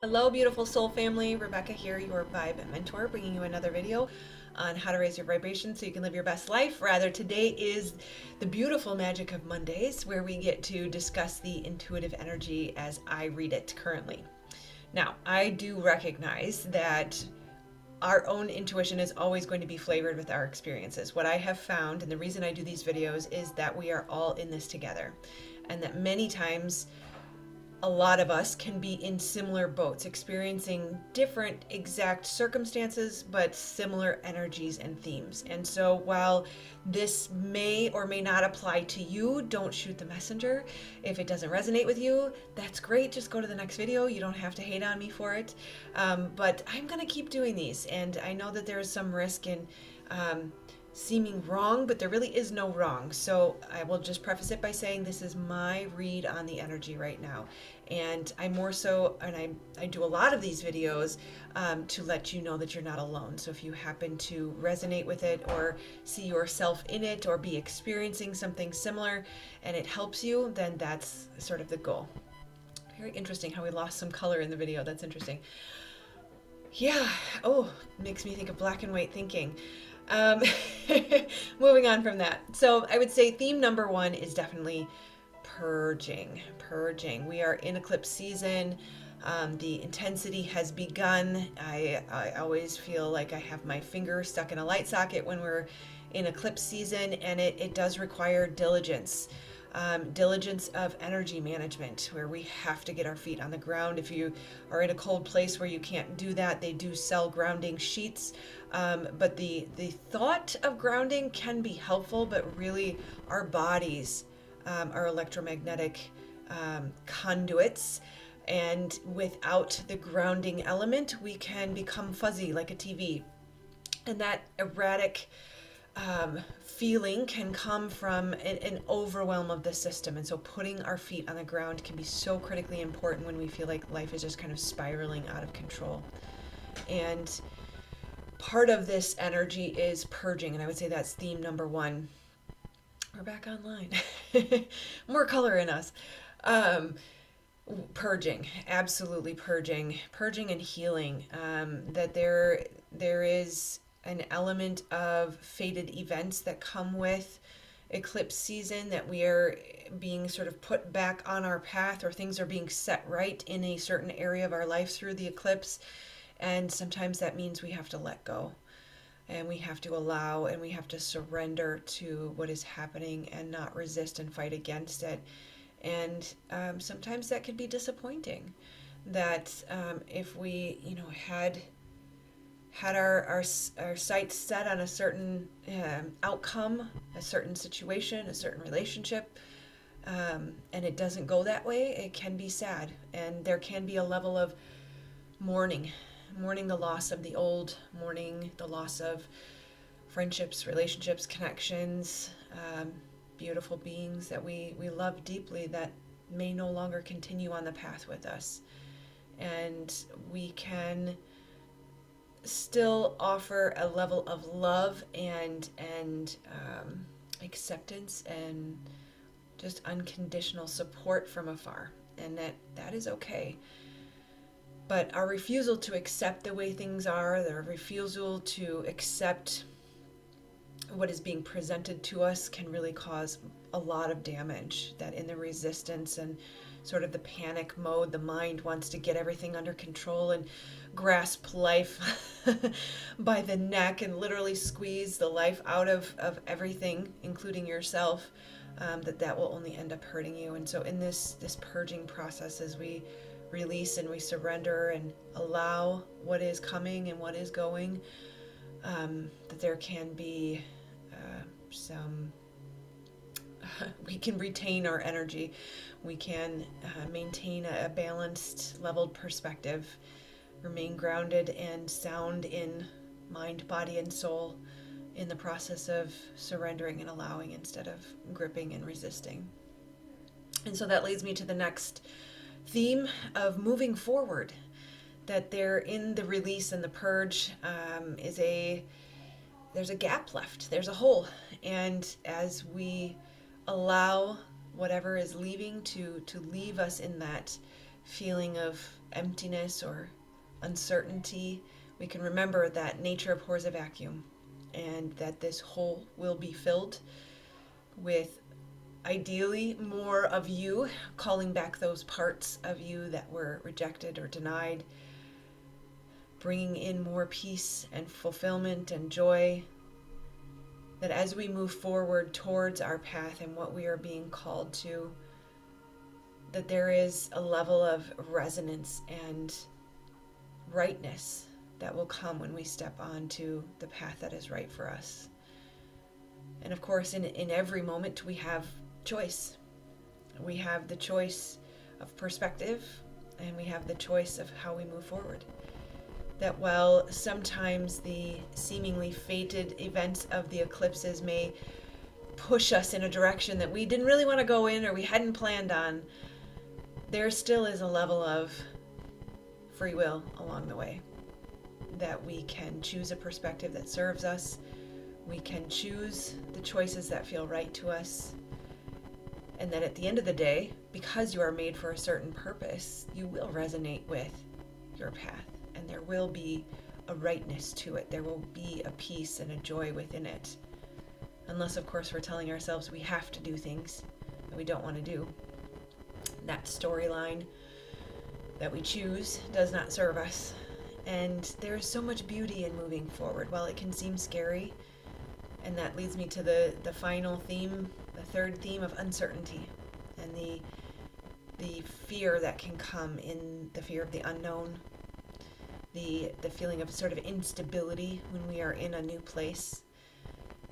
Hello, beautiful soul family. Rebecca here, your vibe mentor, bringing you another video on how to raise your vibration so you can live your best life. Rather, today is the beautiful magic of Mondays, where we get to discuss the intuitive energy as I read it currently. Now, I do recognize that our own intuition is always going to be flavored with our experiences. What I have found, and the reason I do these videos, is that we are all in this together, and that many times a lot of us can be in similar boats, experiencing different exact circumstances, but similar energies and themes. And so while this may or may not apply to you, don't shoot the messenger. If it doesn't resonate with you, that's great. Just go to the next video. You don't have to hate on me for it. But I'm going to keep doing these. And I know that there is some risk in seeming wrong, but there really is no wrong. So I will just preface it by saying this is my read on the energy right now. And I more so, and I do a lot of these videos to let you know that you're not alone. So if you happen to resonate with it or see yourself in it or be experiencing something similar and it helps you, then that's sort of the goal. Very interesting how we lost some color in the video. That's interesting. Yeah. Oh, makes me think of black and white thinking. Um, Moving on from that. So I would say theme number one is definitely purging. Purging. We are in eclipse season. The intensity has begun. I always feel like I have my finger stuck in a light socket when we're in eclipse season, and it does require diligence. Diligence of energy management, where we have to get our feet on the ground. If you are in a cold place where you can't do that, they do sell grounding sheets. But the thought of grounding can be helpful, but really our bodies are electromagnetic conduits. And without the grounding element, we can become fuzzy like a TV. And that erratic feeling can come from an overwhelm of the system. And so putting our feet on the ground can be so critically important when we feel like life is just kind of spiraling out of control. And part of this energy is purging, and I would say that's theme number one. We're back online. More color in us. Purging, absolutely purging and healing. That there is an element of fated events that come with eclipse season, that we are being sort of put back on our path, or things are being set right in a certain area of our life through the eclipse. And sometimes that means we have to let go, and we have to allow, and we have to surrender to what is happening and not resist and fight against it. And sometimes that can be disappointing, that if we had our sights set on a certain outcome, a certain situation, a certain relationship, and it doesn't go that way, it can be sad. And there can be a level of mourning the loss of the old, mourning the loss of friendships, relationships, connections, beautiful beings that we love deeply that may no longer continue on the path with us. And we can still offer a level of love and acceptance and just unconditional support from afar, and that is okay. But our refusal to accept the way things are, our refusal to accept what is being presented to us, can really cause a lot of damage. That in the resistance and sort of the panic mode, the mind wants to get everything under control and grasp life by the neck and literally squeeze the life out of everything, including yourself, that will only end up hurting you. And so in this purging process, as we release and we surrender and allow what is coming and what is going, that there can be some we can retain our energy. We can maintain a balanced, leveled perspective, remain grounded and sound in mind, body, and soul in the process of surrendering and allowing instead of gripping and resisting. And so that leads me to the next theme of moving forward, that there in the release and the purge there's a gap left, there's a hole. And as we allow whatever is leaving to leave us in that feeling of emptiness or uncertainty, we can remember that nature abhors a vacuum, and that this hole will be filled with ideally more of you, calling back those parts of you that were rejected or denied, bringing in more peace and fulfillment and joy. That as we move forward towards our path and what we are being called to, that there is a level of resonance and rightness that will come when we step onto the path that is right for us. And of course, in every moment, we have choice. We have the choice of perspective, and we have the choice of how we move forward. That while sometimes the seemingly fated events of the eclipses may push us in a direction that we didn't really want to go in or we hadn't planned on, there still is a level of free will along the way. That we can choose a perspective that serves us. We can choose the choices that feel right to us. And that at the end of the day, because you are made for a certain purpose, you will resonate with your path. And there will be a rightness to it. There will be a peace and a joy within it. Unless, of course, we're telling ourselves we have to do things that we don't want to do. That storyline that we choose does not serve us. And there is so much beauty in moving forward. While it can seem scary, and that leads me to the final theme, the third theme of uncertainty, and the fear that can come in the fear of the unknown, the feeling of sort of instability when we are in a new place.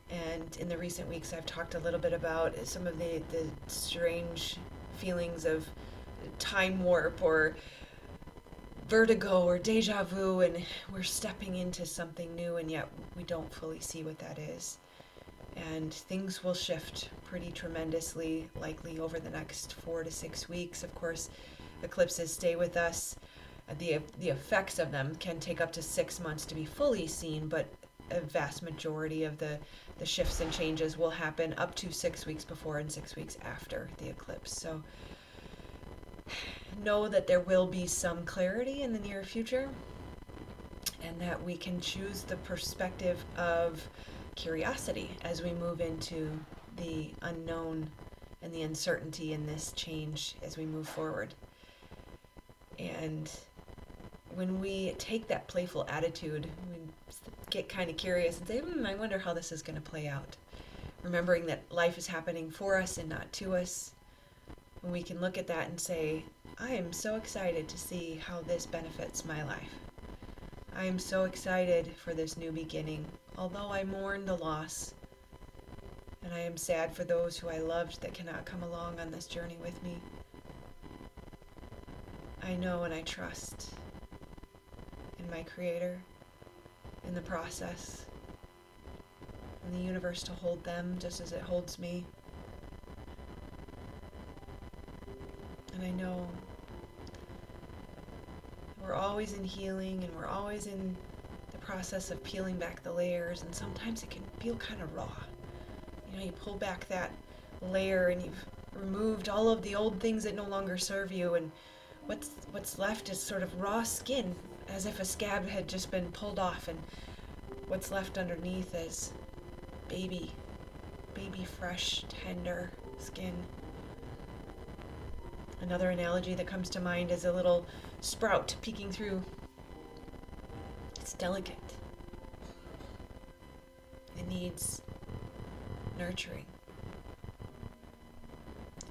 And in the recent weeks, I've talked a little bit about some of the strange feelings of time warp or vertigo or deja vu, and we're stepping into something new, and yet we don't fully see what that is. And things will shift pretty tremendously, likely over the next 4 to 6 weeks. Of course, eclipses stay with us. The effects of them can take up to 6 months to be fully seen, but a vast majority of the shifts and changes will happen up to 6 weeks before and 6 weeks after the eclipse. So know that there will be some clarity in the near future, and that we can choose the perspective of curiosity as we move into the unknown and the uncertainty in this change as we move forward. And when we take that playful attitude, we get kind of curious and say, I wonder how this is going to play out. Remembering that life is happening for us and not to us. And we can look at that and say, I am so excited to see how this benefits my life. I am so excited for this new beginning, although I mourn the loss. And I am sad for those who I loved that cannot come along on this journey with me. I know and I trust in my Creator, in the process, in the universe to hold them just as it holds me. And I know we're always in healing, and we're always in the process of peeling back the layers, and sometimes it can feel kind of raw. You know, you pull back that layer and you've removed all of the old things that no longer serve you, and what's left is sort of raw skin, as if a scab had just been pulled off, and what's left underneath is baby fresh, tender skin. Another analogy that comes to mind is a little sprout peeking through. It's delicate. It needs nurturing.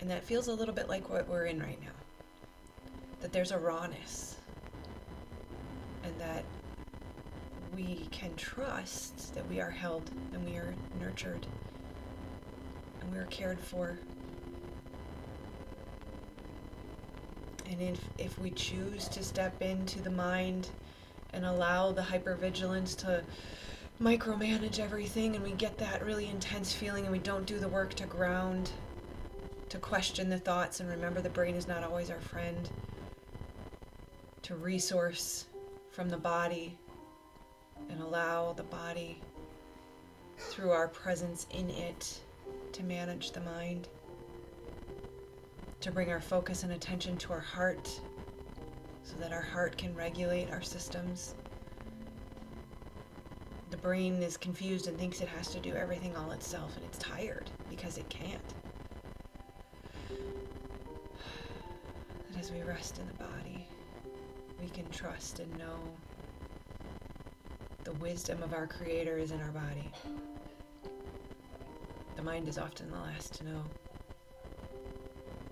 And that feels a little bit like what we're in right now. That there's a rawness. And that we can trust that we are held and we are nurtured and we are cared for. And if we choose to step into the mind and allow the hypervigilance to micromanage everything, and we get that really intense feeling and we don't do the work to ground, to question the thoughts and remember the brain is not always our friend, to resource from the body and allow the body, through our presence in it, to manage the mind, to bring our focus and attention to our heart so that our heart can regulate our systems. The brain is confused and thinks it has to do everything all itself, and it's tired because it can't. And as we rest in the body, we can trust and know the wisdom of our Creator is in our body. The mind is often the last to know.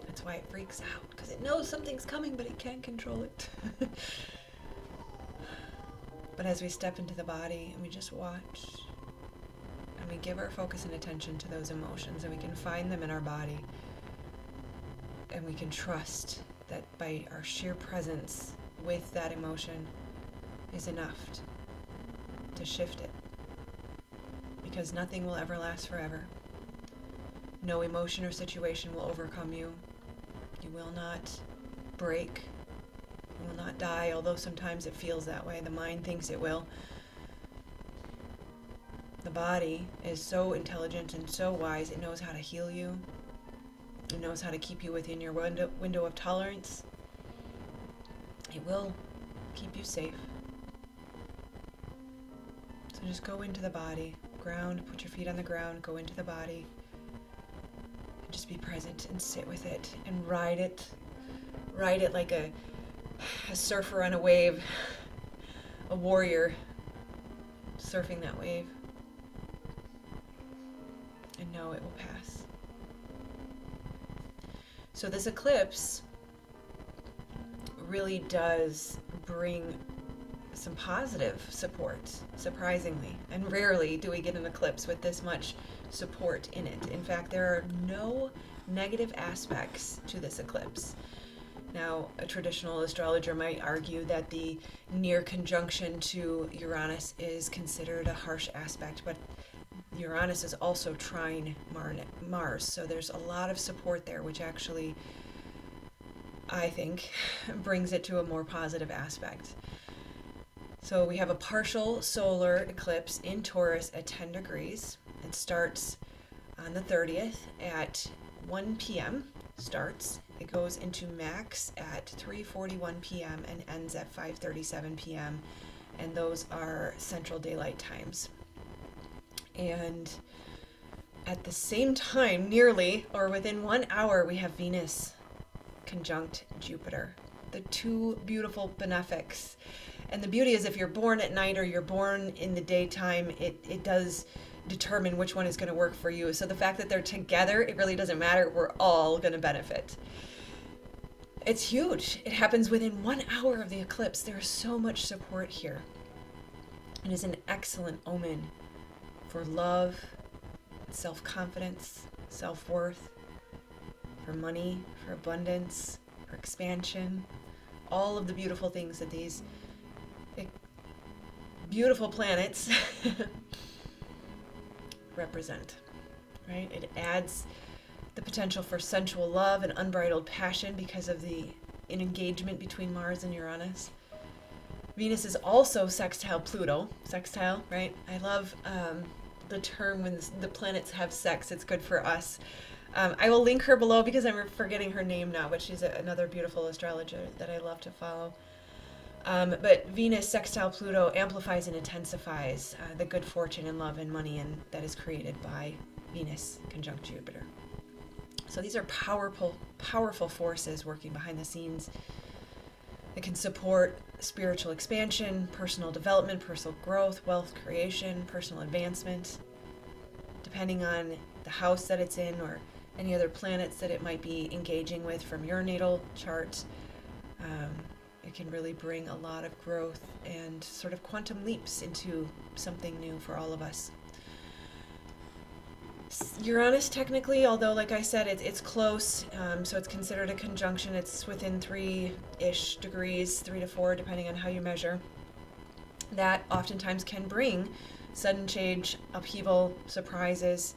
That's why it freaks out, because it knows something's coming, but it can't control it. But as we step into the body and we just watch, and we give our focus and attention to those emotions, and we can find them in our body, and we can trust that by our sheer presence with that emotion is enough to shift it. Because nothing will ever last forever. No emotion or situation will overcome you. You will not break. You will not die, although sometimes it feels that way. The mind thinks it will. The body is so intelligent and so wise, it knows how to heal you. It knows how to keep you within your window of tolerance. It will keep you safe. So just go into the body, ground, put your feet on the ground, go into the body. And just be present and sit with it and ride it. Ride it like a surfer on a wave, a warrior surfing that wave. And know it will pass. So this eclipse really does bring some positive support, surprisingly. And rarely do we get an eclipse with this much support in it. In fact, there are no negative aspects to this eclipse. Now, a traditional astrologer might argue that the near conjunction to Uranus is considered a harsh aspect, but Uranus is also trine Mars, so there's a lot of support there, which actually, I think, brings it to a more positive aspect. So we have a partial solar eclipse in Taurus at 10 degrees. It starts on the 30th at 1 p.m. starts. It goes into max at 3:41 p.m. and ends at 5:37 p.m. And those are Central Daylight Times. And at the same time, nearly, or within 1 hour, we have Venus conjunct Jupiter, the two beautiful benefics. And the beauty is if you're born at night or you're born in the daytime, it does determine which one is going to work for you. So the fact that they're together, it really doesn't matter. We're all going to benefit. It's huge. It happens within 1 hour of the eclipse. There's so much support here. It is an excellent omen for love, self-confidence, self-worth, for money, for abundance, for expansion, all of the beautiful things that these beautiful planets represent, right? It adds the potential for sensual love and unbridled passion because of the engagement between Mars and Uranus. Venus is also sextile Pluto. Sextile, right? I love the term when the planets have sex. It's good for us. I will link her below because I'm forgetting her name now, but she's another beautiful astrologer that I love to follow. But Venus sextile Pluto amplifies and intensifies the good fortune and love and money and that is created by Venus conjunct Jupiter. So these are powerful, powerful forces working behind the scenes that can support spiritual expansion, personal development, personal growth, wealth creation, personal advancement, depending on the house that it's in or any other planets that it might be engaging with from your natal chart. It can really bring a lot of growth and sort of quantum leaps into something new for all of us. Uranus technically, although like I said, it's close, so it's considered a conjunction. It's within 3-ish degrees, 3 to 4, depending on how you measure. That oftentimes can bring sudden change, upheaval, surprises,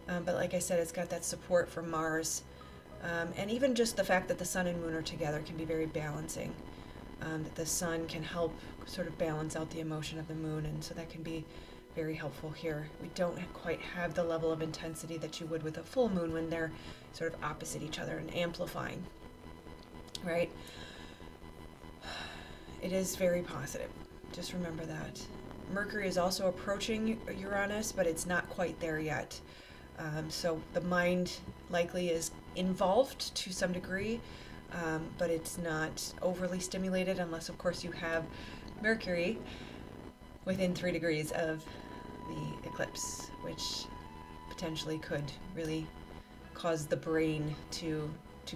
but like I said, it's got that support from Mars. And even just the fact that the sun and moon are together can be very balancing. That the sun can help sort of balance out the emotion of the moon, and so that can be very helpful here. We don't quite have the level of intensity that you would with a full moon when they're sort of opposite each other and amplifying, right? it is very positive. Just remember that. Mercury is also approaching Uranus, but it's not quite there yet. So the mind likely is involved to some degree, but it's not overly stimulated unless, of course, you have Mercury within 3 degrees of the eclipse, which potentially could really cause the brain to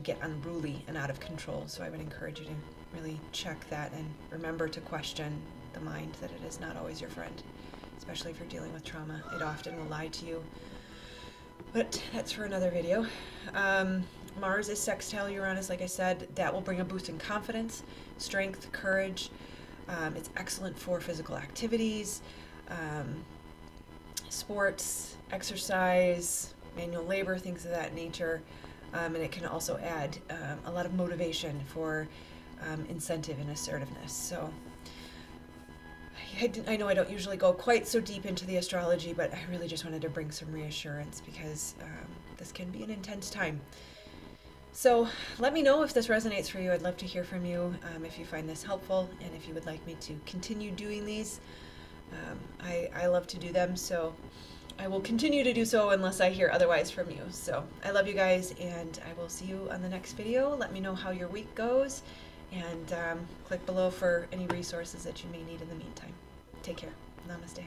get unruly and out of control. So I would encourage you to really check that and remember to question the mind, that it is not always your friend, especially if you're dealing with trauma. It often will lie to you. But that's for another video. Mars is sextile Uranus, like I said. That will bring a boost in confidence, strength, courage. It's excellent for physical activities, sports, exercise, manual labor, things of that nature. And it can also add a lot of motivation for incentive and assertiveness. So I know I don't usually go quite so deep into the astrology, but I really just wanted to bring some reassurance because this can be an intense time. So let me know if this resonates for you. I'd love to hear from you if you find this helpful and if you would like me to continue doing these. I love to do them, so I will continue to do so unless I hear otherwise from you. So I love you guys, and I will see you on the next video. Let me know how your week goes, and click below for any resources that you may need in the meantime. Take care. Namaste.